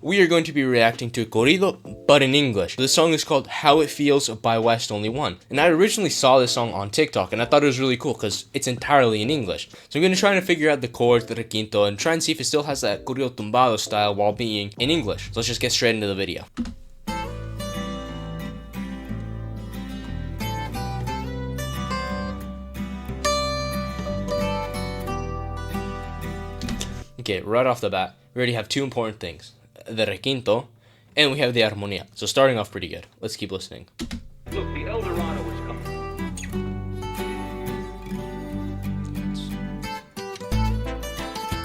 We are going to be reacting to a corrido, but in English. The song is called How It Feels by West Only One. And I originally saw this song on TikTok, and I thought it was really cool because it's entirely in English. So I'm going to try to figure out the chords, the requinto, and try and see if it still has that corrido tumbado style while being in English. So let's just get straight into the video. Okay, right off the bat, we already have two important things. The requinto, and we have the armonía. So starting off pretty good. Let's keep listening. Look, the El Dorado is coming.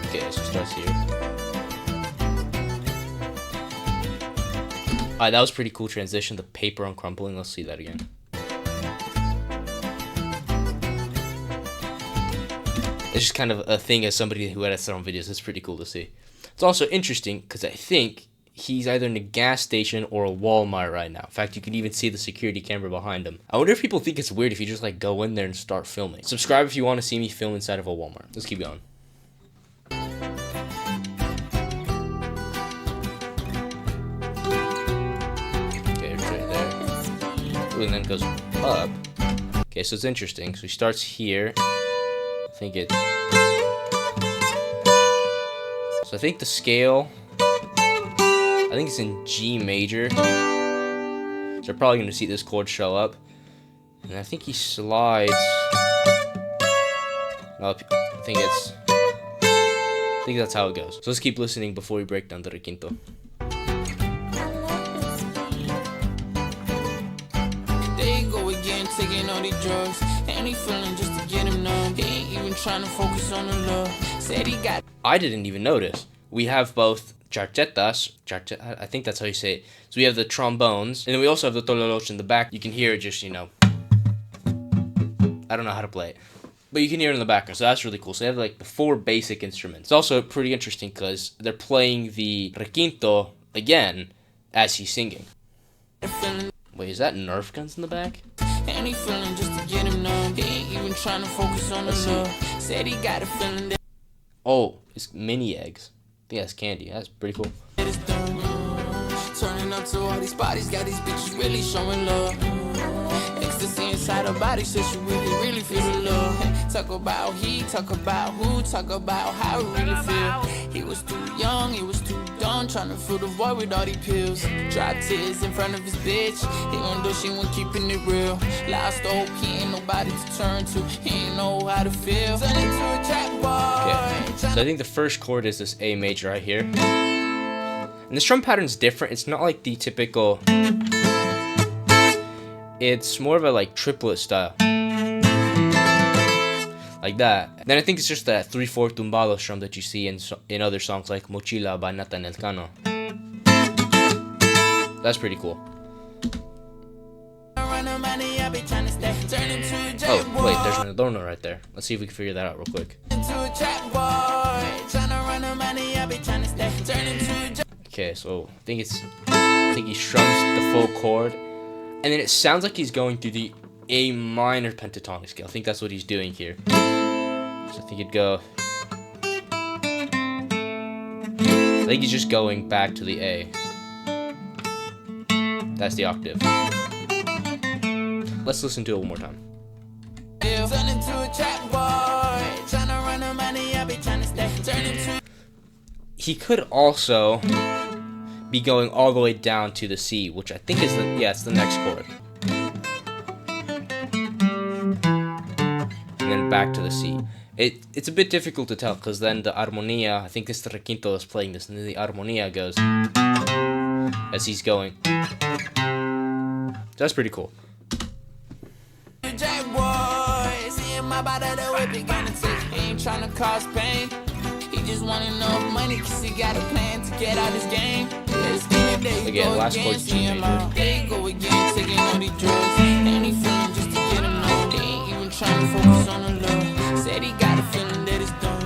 Okay, so it starts here. Alright, that was pretty cool transition. The paper uncrumpling. Let's see that again. It's just kind of a thing as somebody who edits their own videos. It's pretty cool to see. It's also interesting because I think he's either in a gas station or a Walmart right now. In fact, you can even see the security camera behind him. I wonder if people think it's weird if you just like go in there and start filming. Subscribe if you want to see me film inside of a Walmart. Let's keep going. Okay, it's right there. Ooh, and then it goes up. Okay, so it's interesting. So he starts here. I think the scale, I think it's in G major. So you're probably going to see this chord show up. And I think he slides. I think that's how it goes. So let's keep listening before we break down the requinto. They go again, taking all these drugs. And he feeling just to get him numb. He ain't even trying to focus on the love. Said he got. I didn't even notice. We have both charchetas, I think that's how you say it. So we have the trombones, and then we also have the tololoche in the back. You can hear it just, you know, I don't know how to play it, but you can hear it in the background, so that's really cool. So they have like the four basic instruments. It's also pretty interesting because they're playing the requinto again as he's singing. Wait, is that Nerf guns in the back? And he feeling just to get him numb. He ain't even trying to focus on the love. Said he got a feeling that. Oh, it's mini eggs. I think that's candy. That's pretty cool. Turning up to all these bodies, got these bitches really showing love. Ecstasy inside her body, says she really feel the love. Talk about he, talk about who, talk about how it really feel. He was too young, he was too dumb, trying to fill the void with all these pills. Drop tears in front of his bitch. He won't do, she won't keeping it real. Lost hope, he ain't nobody to turn to. He ain't know how to feel. Turn into a track boy. Okay. So I think the first chord is this A major right here. And the strum pattern's different. It's not like the typical. It's more of a like triplet style. Like that. Then I think it's just that 3/4 tumbado strum that you see in other songs like Mochila by Nata Nelcano. That's pretty cool. Oh, wait, there's an adorno right there. Let's see if we can figure that out real quick. Okay, so I think he strums the full chord, and then it sounds like he's going through the A minor pentatonic scale. I think that's what he's doing here. So I think it'd go. I think he's just going back to the A. That's the octave. Let's listen to it one more time. He could also be going all the way down to the C, which I think is it's the next chord. And then back to the C. It's a bit difficult to tell because then the armonía, I think this the requinto is playing this, and then the armonía goes as he's going. That's pretty cool. Trying to cause pain. He just want enough money cause he got a plan to get out his game. Again, last chord's G major. They go again, taking all these drugs. And he feeling just to get him low. They ain't even trying to focus on the love. Said he got a feeling that it's done.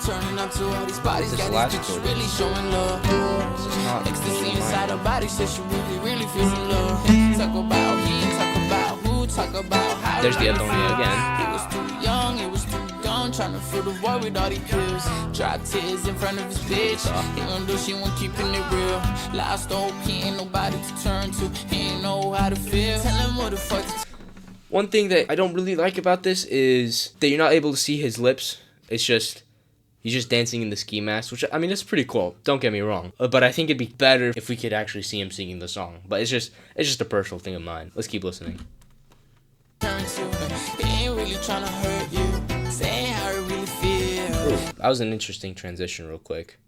Turning up to all these bodies, got these bitches really showing love. Ecstasy inside her body, says she really feeling love. Talk about he, talk about who, talk about how. There's the adorno again. He was too young, he was too dumb. trying to fill the void with all these pills. Drop tears in front of his bitch, even though she won't keeping it real. Lost hope, he ain't nobody to turn to. He ain't know how to feel. Tell him what the fuck to One thing that I don't really like about this is that you're not able to see his lips. It's just, he's just dancing in the ski mask, which, I mean, it's pretty cool. Don't get me wrong. But I think it'd be better if we could actually see him singing the song. But it's just a personal thing of mine. Let's keep listening. turn to. He ain't really trying to hurt you. Saying how it really feels. Ooh, that was an interesting transition real quick.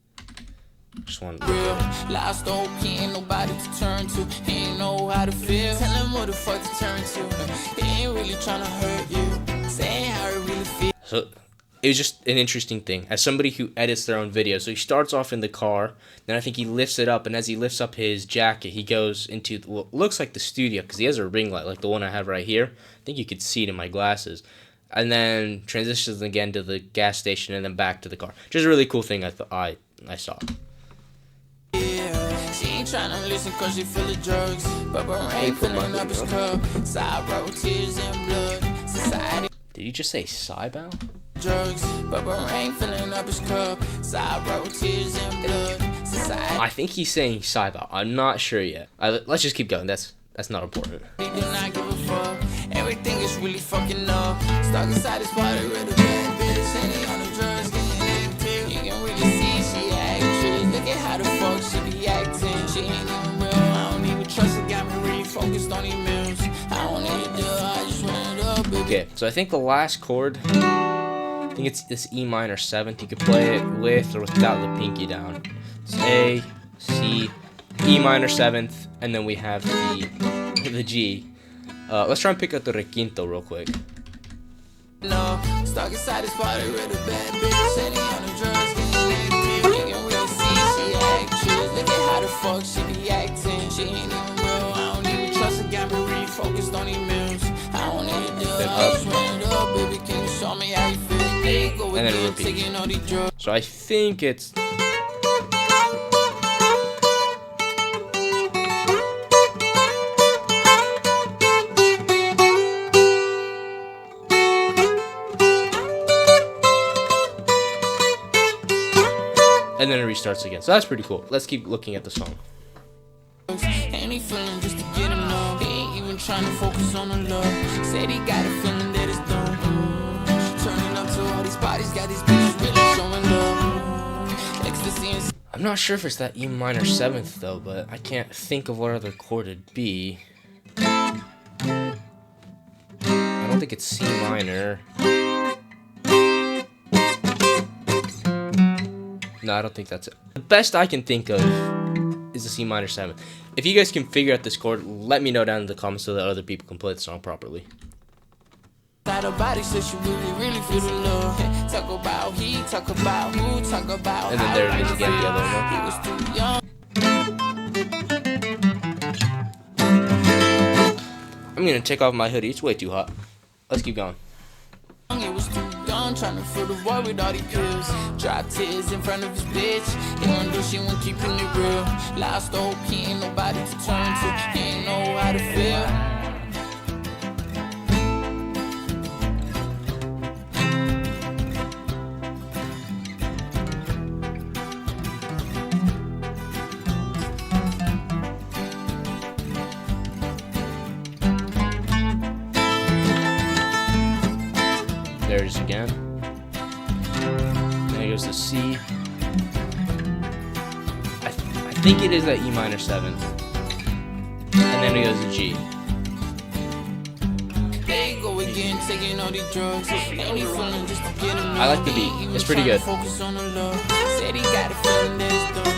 Just wanted to Real. Lost hope, he ain't nobody to turn to. He ain't know how to feel. Tell him what the fuck to turn to. He ain't really trying to hurt you. Saying how it really feels. So it was just an interesting thing. As somebody who edits their own videos, so he starts off in the car, then I think he lifts it up, and as he lifts up his jacket, he goes into what looks like the studio, because he has a ring light, like the one I have right here. I think you could see it in my glasses. And then transitions again to the gas station, and then back to the car. Just a really cool thing I saw. She ain't tryna listen cause she full of drugs. But her ain't filling up his cup. Side road, tears and blood. Society Did you just say Cybao? drugs. But her ain't filling up his cup. Side road, tears and blood. Society I think he's saying Cybao. I'm not sure yet. Let's just keep going. That's not important. do not give a fuck. Everything is really fucking up. Stuck inside his body with a bad bitch. And he on the drugs getting active. You can really see she actress. Look at how the fuck she be acting. She ain't even real. I don't even trust her. Got me really focused on emails. I don't need to do it. I just want it up, baby. Okay, so I think the last chord, I think it's this E minor 7th. You could play it with or without the pinky down. It's A, C, E minor 7th, and then we have the G. Let's try and pick up the requinto real quick. No, stuck inside his body with a bad bitch. And he on the drugs getting active. You can really see she actress. Look at how the fuck she be acting. She ain't even real. I don't even trust her. Got me really focused on emails. I don't need to do it. I just want it up, baby. Can you show me how you feel? There you go And then again, repeat. taking all these drugs. So I think it's. And then it restarts again. So that's pretty cool. Let's keep looking at the song. And he feeling just to get him low. He ain't even trying to focus on the love. Said he got a feeling that it's done. Turning up to all these bodies, got these bitches really showing love. Ecstasy and I'm not sure if it's that E minor 7th though, but I can't think of what other chord it'd be. I don't think it's C minor. No, I don't think that's it. The best I can think of is the C minor 7th. If you guys can figure out this chord, let me know down in the comments so that other people can play the song properly. her body says she really feel the love. Talk about he, talk about who, talk about And then how there it he is again, the other one. He was too young. I'm gonna take off my hoodie. It's way too hot. Let's keep going. He was too young, trying to fill the void with all these pills. Drop tears in front of his bitch. Even though she won't keeping it real. Lost hope, he ain't nobody to turn to. He ain't know how to feel. There it is again. Then it goes to C. I think it is that E minor 7th. And then it goes to G. There you go again, taking all these drugs. Ain't he feeling just to get him I like the beat. It's pretty good. Focus on the love. Said he got a feeling that it's done.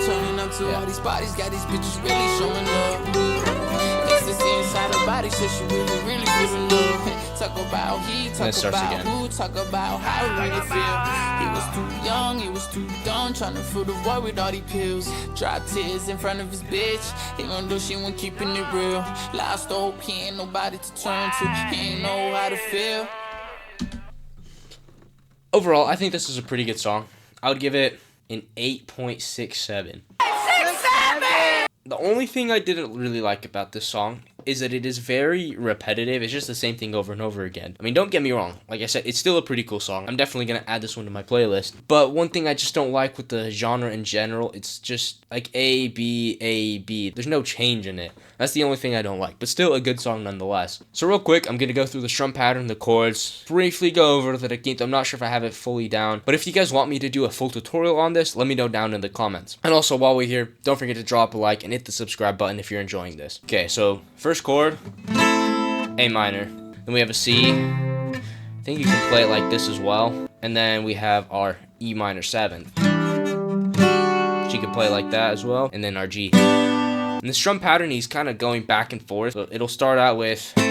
Turning up to all these bodies, got these bitches really showing love. Ecstasy inside her body, said she really feel the love. Talk about he, talk about again. who, talk about how he really feel. He was too young, he was too dumb, trying to fill the void with all these pills. Drop tears in front of his bitch, even though she wasn't keeping it real. Lost hope, he ain't nobody to turn to, he ain't know how to feel. Overall, I think this is a pretty good song. I would give it an 8.67. The only thing I didn't really like about this song is that it is very repetitive. It's just the same thing over and over again. I mean, don't get me wrong. Like I said, it's still a pretty cool song. I'm definitely going to add this one to my playlist. But one thing I just don't like with the genre in general, it's just like A, B, A, B. There's no change in it. That's the only thing I don't like. But still a good song nonetheless. So real quick, I'm going to go through the strum pattern, the chords, briefly go over the requinto. I'm not sure if I have it fully down. But if you guys want me to do a full tutorial on this, let me know down in the comments. And also, while we're here, don't forget to drop a like and hit the subscribe button if you're enjoying this. Okay, so first chord, A minor. Then we have a C. I think you can play it like this as well. And then we have our E minor 7th. She can play like that as well. And then our G. In the strum pattern, he's kind of going back and forth. So it'll start out with... So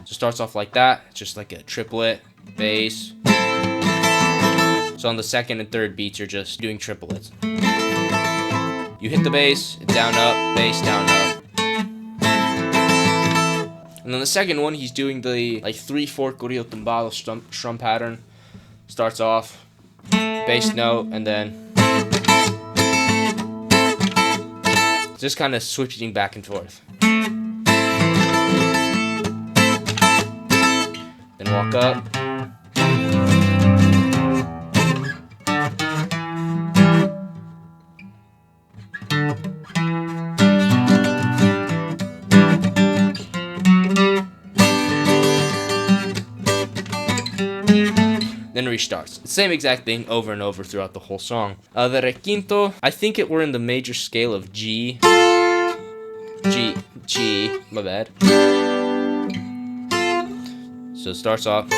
it starts off like that. It's just like a triplet, bass. So on the second and third beats, you're just doing triplets. You hit the bass, down, up, bass, down, up. And then the second one, he's doing the like 3/4 corrido tumbado strum pattern. Starts off, bass note, and then just kind of switching back and forth. Then walk up. Then restarts. Same exact thing over and over throughout the whole song. The requinto, I think we're in the major scale of G. G, my bad. So it starts off.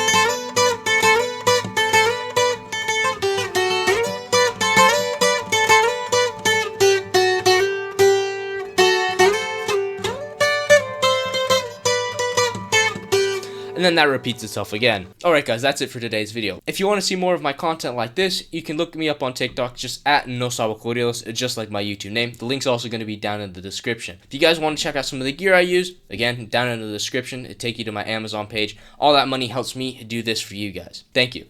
And then that repeats itself again. Alright guys, that's it for today's video. If you want to see more of my content like this, you can look me up on TikTok just at No Sabo Corridos, just like my YouTube name. The link's also going to be down in the description. If you guys want to check out some of the gear I use, again, down in the description, it'll take you to my Amazon page. All that money helps me do this for you guys. Thank you.